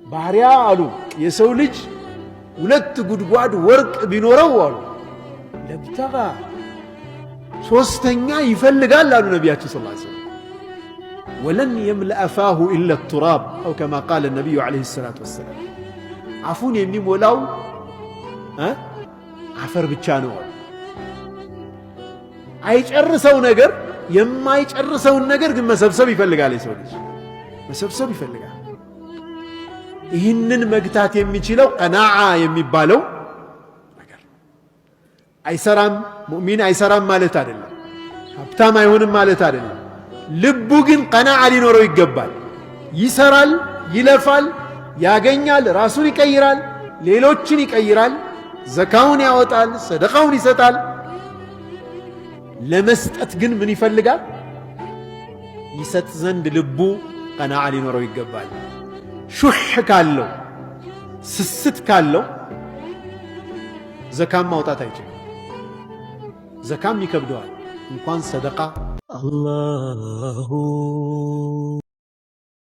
ባህሪያ አሉ የሰው ልጅ ሁለት ጉድጓድ ወርቅ ቢኖረው አሉ ለብተጋ ሶስተኛ ይፈልጋል አሉ ነቢያችን ሰለላሁ ዐለይሂ ወሰለም ወለን የምለአ ፋሁ ኢላ التراب أو كما قال النبي عليه الصلاة والسلام አፉን የሚሞላው አፈር ብቻ ነው አይጨርሰው ነገር የማይጨርሰውን ነገር ግን መሰብሰብ ይፈልጋል የሰው ልጅ መሰብሰብ ይፈልጋል ይህንን መግታት የሚችለው ቀናዓ የሚባለው ነገር አይሰራም ሙእሚን አይሰራም ማለት አይደለም ሀብታም አይሆንም ማለት አይደለም ልቡ ግን ቀናዓ ሊኖረው ይገባል ይሰራል ይለፋል ያገኛል ራሱን ይቀይራል ሌሎችን ይቀይራል ዘካውን ያወጣል ሰደቃውን ይሰጣል ለመስጠት ግን ምን ይፈልጋል ይሰጥ ዘንድ ልቡ ቀናዓ ሊኖረው ይገባል ሹህ ካለው ስስት ካለው ዘካም ማውጣት አይችልም ዘካም ይከብደዋል እንኳን ሰደቃ አላሁ